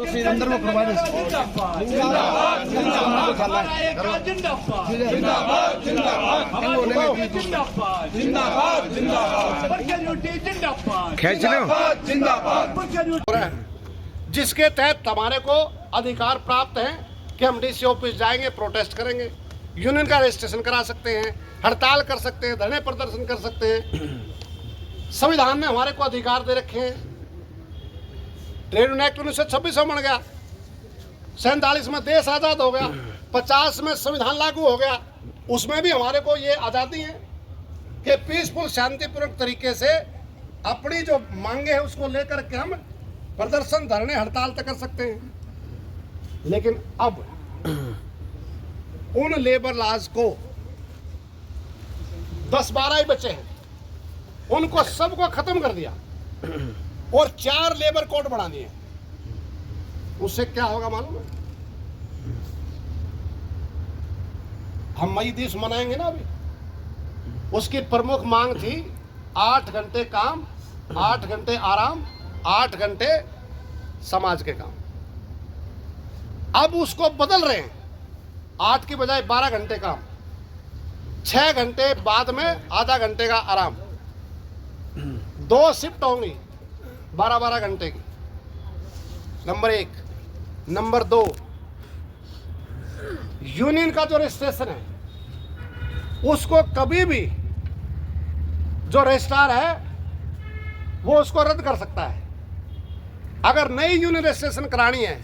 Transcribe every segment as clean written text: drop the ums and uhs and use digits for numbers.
अंदर वो करवा दे। खींच लो। जिसके तहत हमारे को अधिकार प्राप्त है कि हम डीसी ऑफिस जाएंगे, प्रोटेस्ट करेंगे, यूनियन का रजिस्ट्रेशन करा सकते हैं, हड़ताल कर सकते हैं, धरने प्रदर्शन कर सकते हैं। संविधान ने हमारे को अधिकार दे रखे हैं। ट्रेड यूनियन एक्ट 1926 में बन गया, 47 में देश आज़ाद हो गया, 50 में संविधान लागू हो गया। उसमें भी हमारे को ये आज़ादी है कि पीसफुल शांतिपूर्वक तरीके से अपनी जो मांगे हैं उसको लेकर के हम प्रदर्शन, धरने, हड़ताल तक कर सकते हैं। लेकिन अब उन लेबर लॉज को 10-12 ही बचे हैं, उनको सबको खत्म कर दिया और 4 लेबर कोड बना दिए। उससे क्या होगा मालूम है? हम मई दिवस मनाएंगे ना अभी, उसकी प्रमुख मांग थी 8 घंटे काम, 8 घंटे आराम, 8 घंटे समाज के काम। अब उसको बदल रहे हैं, 8 की बजाय 12 घंटे काम, 6 घंटे बाद में आधा घंटे का आराम, 2 शिफ्ट होंगी 12-12 घंटे की। नंबर 1। नंबर 2, यूनियन का जो रजिस्ट्रेशन है उसको कभी भी जो रजिस्ट्रार है वो उसको रद्द कर सकता है। अगर नई यूनियन रजिस्ट्रेशन करानी है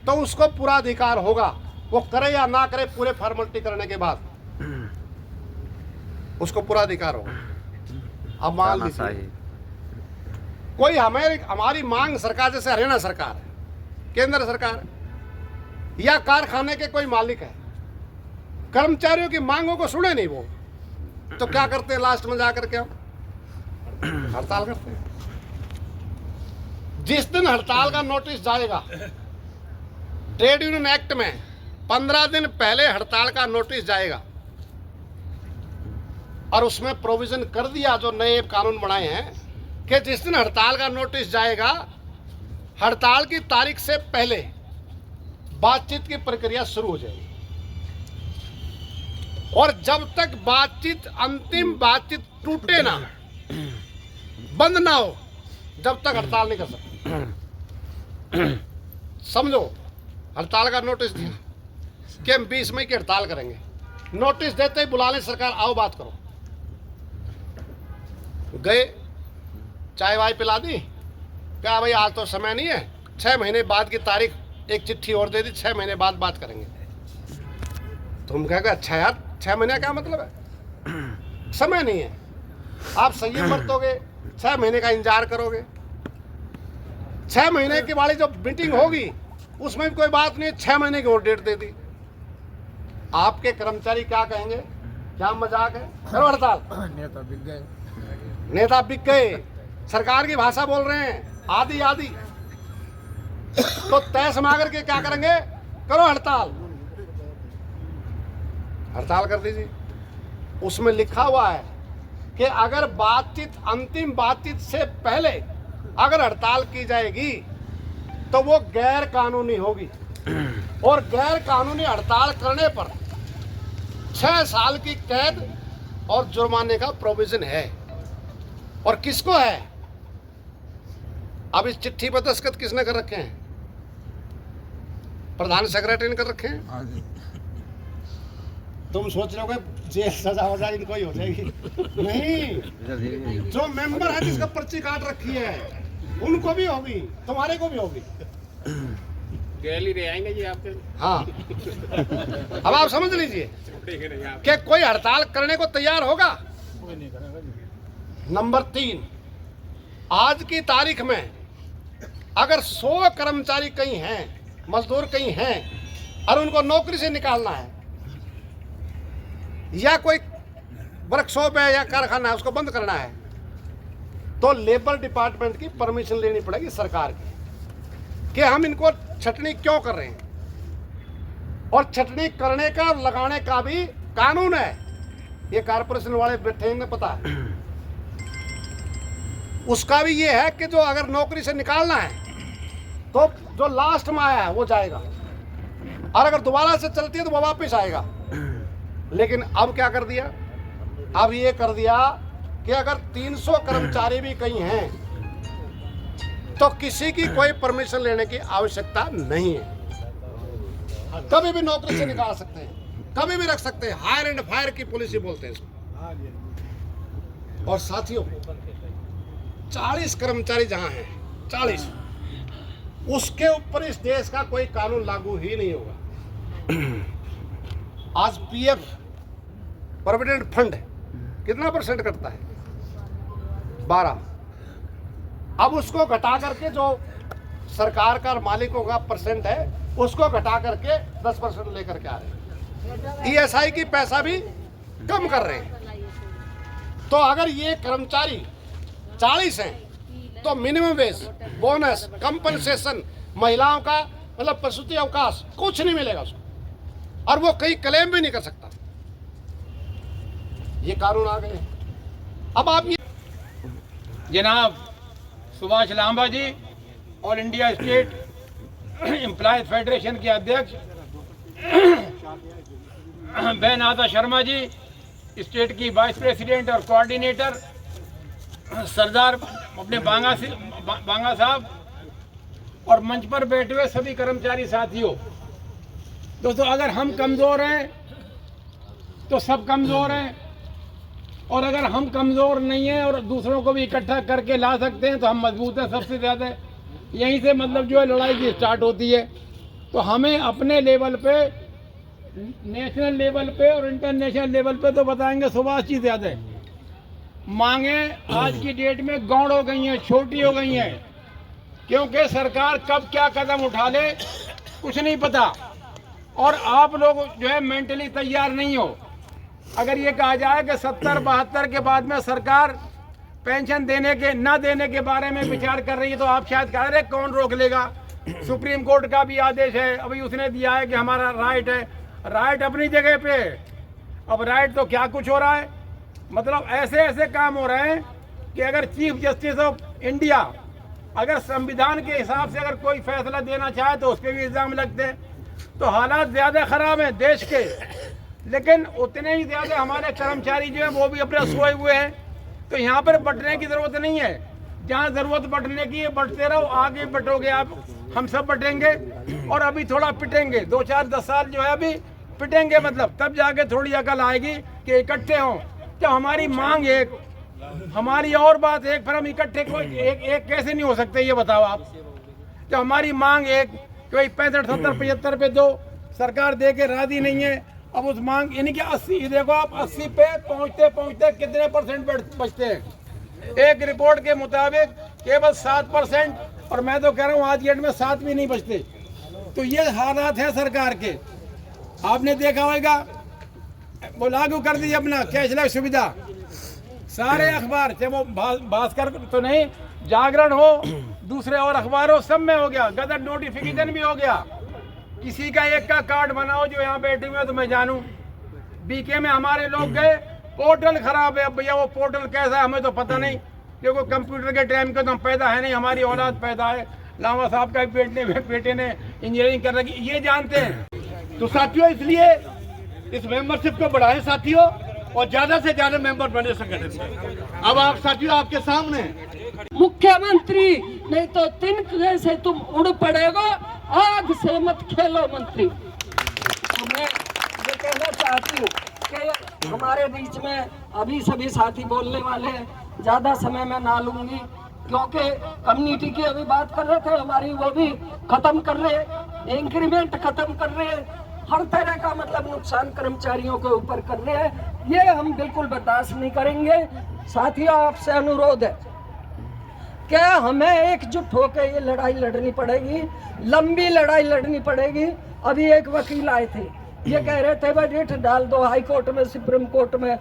तो उसको पूरा अधिकार होगा, वो करे या ना करे, पूरे फॉर्मेलिटी करने के बाद उसको पूरा अधिकार होगा। अब मान लीजिए कोई हमारी मांग सरकार, जैसे हरियाणा सरकार है, केंद्र सरकार है, या कारखाने के कोई मालिक है, कर्मचारियों की मांगों को सुने नहीं वो, तो क्या करते हैं? लास्ट में जाकर के हम हड़ताल करते हैं। जिस दिन हड़ताल का नोटिस जाएगा, ट्रेड यूनियन एक्ट में 15 दिन पहले हड़ताल का नोटिस जाएगा और उसमें प्रोविजन कर दिया, जो नए कानून बनाए हैं, कि जिस दिन हड़ताल का नोटिस जाएगा, हड़ताल की तारीख से पहले बातचीत की प्रक्रिया शुरू हो जाएगी और जब तक बातचीत, अंतिम बातचीत टूटे ना, बंद ना हो, जब तक हड़ताल नहीं कर सकते। समझो, हड़ताल का नोटिस दिया कि हम 20 मई की हड़ताल करेंगे, नोटिस देते ही बुला लें सरकार, आओ बात करो। गए, चाय वाय पिला दी, क्या भाई आज तो समय नहीं है, 6 महीने बाद की तारीख, एक चिट्ठी और दे दी, 6 महीने बाद बात करेंगे। तुम कहोगे अच्छा यार, 6 महीने क्या मतलब है? समय नहीं है, आप संयम बरतोगे, 6 महीने का इंतजार करोगे। 6 महीने की वाली जो मीटिंग होगी उसमें भी कोई बात नहीं, 6 महीने की और डेट दे दी। आपके कर्मचारी क्या कहेंगे? क्या मजाक है, करो हड़ताल। नेता बिक गए, सरकार की भाषा बोल रहे हैं, आदि आदि। तो तय समा करके क्या करेंगे? करो हड़ताल, हड़ताल कर दीजिए। उसमें लिखा हुआ है कि अगर बातचीत, अंतिम बातचीत से पहले अगर हड़ताल की जाएगी तो वो गैर कानूनी होगी और गैर कानूनी हड़ताल करने पर 6 साल की कैद और जुर्माने का प्रोविजन है। और किसको है? अब इस चिट्ठी पर दस्तखत किसने कर रखे हैं? प्रधान सेक्रेटरी ने कर रखे हैं। तुम सोच रहे हो जेल सजा हो जाए, इनको ही हो जाएगी? नहीं, जो मेंबर है जिसका पर्ची काट रखी है उनको भी होगी, तुम्हारे को भी होगी। गैली ले आएंगे जी आपके। हाँ, अब आप समझ लीजिए कि कोई हड़ताल करने को तैयार होगा? नंबर 3, आज की तारीख में अगर 100 कर्मचारी कहीं हैं, मजदूर कहीं हैं और उनको नौकरी से निकालना है, या कोई वर्कशॉप है या कारखाना है उसको बंद करना है, तो लेबर डिपार्टमेंट की परमिशन लेनी पड़ेगी सरकार की कि हम इनको छटनी क्यों कर रहे हैं। और छटनी करने का और लगाने का भी कानून है, ये कारपोरेशन वाले बैठे हैं, पता है। उसका भी ये है कि जो अगर नौकरी से निकालना है तो जो लास्ट में आया है वो जाएगा, और अगर दोबारा से चलती है तो वो वापस आएगा। लेकिन अब क्या कर दिया, अब ये कर दिया कि अगर 300 कर्मचारी भी कहीं हैं तो किसी की कोई परमिशन लेने की आवश्यकता नहीं है, कभी भी नौकरी से निकाल सकते हैं, कभी भी रख सकते हैं। हायर एंड फायर की पॉलिसी बोलते हैं इसको। और साथियों, 40 कर्मचारी जहां हैं, 40, उसके ऊपर इस देश का कोई कानून लागू ही नहीं होगा। आज पीएफ प्रोविडेंट फंड कितना परसेंट कटता है? 12। अब उसको घटा करके जो सरकार का मालिकों का परसेंट है उसको घटा करके 10% लेकर के आ रहे हैं। ईएसआई की पैसा भी कम कर रहे हैं। तो अगर ये कर्मचारी 40 हैं तो मिनिमम वेज, बोनस, कंपनसेशन, महिलाओं का मतलब प्रसूति अवकाश कुछ नहीं मिलेगा उसको, और वो कहीं क्लेम भी नहीं कर सकता। ये कानून आ गए। अब आप ये जनाब Subhash Lamba ji, all India state employees federation के अध्यक्ष, बहन आदा शर्मा जी, स्टेट की वाइस प्रेसिडेंट और कोऑर्डिनेटर, सरदार अपने बांगा साहब, और मंच पर बैठे हुए सभी कर्मचारी साथियों। दोस्तों, अगर हम कमज़ोर हैं तो सब कमज़ोर हैं, और अगर हम कमज़ोर नहीं हैं और दूसरों को भी इकट्ठा करके ला सकते हैं तो हम मजबूत हैं सबसे ज़्यादा। यहीं से मतलब जो है लड़ाई की स्टार्ट होती है। तो हमें अपने लेवल पे, नेशनल लेवल पे और इंटरनेशनल लेवल पे तो बताएंगे सुभाष जी ज़्यादा। मांगे आज की डेट में गौड़ हो गई हैं, छोटी हो गई हैं, क्योंकि सरकार कब क्या कदम उठा ले कुछ नहीं पता, और आप लोग जो है मेंटली तैयार नहीं हो। अगर ये कहा जाए कि 70-72 के बाद में सरकार पेंशन देने के ना देने के बारे में विचार कर रही है तो आप शायद कह रहे कौन रोक लेगा। सुप्रीम कोर्ट का भी आदेश है, अभी उसने दिया है कि हमारा राइट है। राइट अपनी जगह पे, अब राइट तो क्या कुछ हो रहा है, मतलब ऐसे ऐसे काम हो रहे हैं कि अगर चीफ जस्टिस ऑफ इंडिया अगर संविधान के हिसाब से अगर कोई फैसला देना चाहे तो उस पर भी इल्ज़ाम लगते हैं। तो हालात ज़्यादा ख़राब हैं देश के, लेकिन उतने ही ज़्यादा हमारे कर्मचारी जो हैं वो भी अपने सोए हुए हैं। तो यहाँ पर बंटने की ज़रूरत नहीं है, जहाँ ज़रूरत बंटने की है बंटते रहो, आगे बंटोगे आप, हम सब बंटेंगे और अभी थोड़ा पिटेंगे, 2-4-10 साल जो है अभी पिटेंगे, मतलब तब जाके थोड़ी अकल आएगी कि इकट्ठे हों। जब हमारी मांग एक, हमारी और बात एक, फिर हम इकट्ठे कोई एक कैसे नहीं हो सकते ये बताओ आप। जब हमारी मांग एक, कोई 65, 70, 75 पे दो, सरकार दे के राजी नहीं है। अब उस मांग यानी कि 80, देखो आप 80 पे पहुंचते पहुंचते कितने परसेंट बचते हैं। एक रिपोर्ट के मुताबिक केवल 7%, और मैं तो कह रहा हूँ आज डेट में 7 भी नहीं बचते। तो ये हालात है सरकार के। आपने देखा होगा वो लागू कर दी अपना कैशलेस सुविधा, सारे अखबार चाहे वो भास्कर तो नहीं, जागरण हो, दूसरे और अखबार हो, सब में हो गया। गजट नोटिफिकेशन भी हो गया। किसी का एक का कार्ड बनाओ जो यहाँ बैठे हुए तो मैं जानूं। बीके में हमारे लोग गए, पोर्टल खराब है। अब भैया वो पोर्टल कैसा है हमें तो पता नहीं, क्योंकि कंप्यूटर के टाइम के तो हम पैदा है नहीं, हमारी औलाद पैदा है। लावा साहब का बेटे ने इंजीनियरिंग कर रखी, ये जानते हैं। तो साथियों, इसलिए इस मेंबरशिप को बढ़ाएं साथियों, और ज्यादा से ज्यादा मेंबर बने संगठन में। अब आप साथियों आपके सामने मुख्यमंत्री, नहीं तो तिनके से तुम उड़ पड़ेगा, आग से मत खेलो मंत्री। तो मैं ये कहना चाहती हूँ कि हमारे बीच में अभी सभी साथी बोलने वाले हैं, ज्यादा समय मैं ना लूंगी, क्योंकि कम्युनिटी की अभी बात कर रहे थे, हमारी वो भी खत्म कर रहे, इंक्रीमेंट खत्म कर रहे, हर तरह का मतलब नुकसान कर्मचारियों के ऊपर कर रहे हैं। ये हम बिल्कुल बर्दाश्त नहीं करेंगे। साथियों, आपसे अनुरोध है कि हमें एकजुट होकर ये लड़ाई लड़नी पड़ेगी, लंबी लड़ाई लड़नी पड़ेगी। अभी एक वकील आए थे, ये कह रहे थे भाई रिट डाल दो हाई कोर्ट में, सुप्रीम कोर्ट में।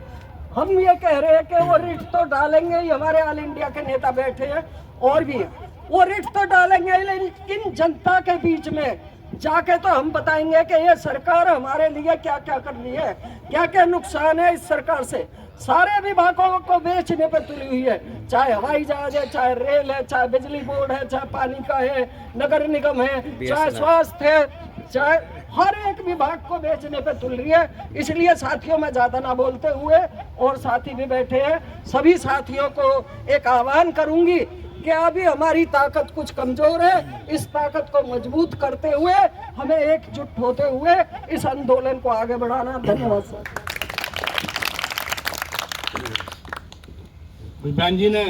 हम ये कह रहे हैं कि वो रिट तो डालेंगे ही, हमारे ऑल इंडिया के नेता बैठे हैं और भी हैं, वो रिट तो डालेंगे, लेकिन जनता के बीच में जाके तो हम बताएंगे कि ये सरकार हमारे लिए क्या क्या कर रही है, क्या क्या नुकसान है इस सरकार से। सारे विभागों को बेचने पर तुली हुई है, चाहे हवाई जहाज है, चाहे रेल है, चाहे बिजली बोर्ड है, चाहे पानी का है, नगर निगम है, चाहे स्वास्थ्य है, चाहे हर एक विभाग को बेचने पे तुल रही है। इसलिए साथियों, मैं ज्यादा ना बोलते हुए, और साथी भी बैठे हैं, सभी साथियों को एक आह्वान करूंगी कि अभी हमारी ताकत कुछ कमजोर है, इस ताकत को मजबूत करते हुए हमें एकजुट होते हुए इस आंदोलन को आगे बढ़ाना। धन्यवाद सर। विज्ञान जी ने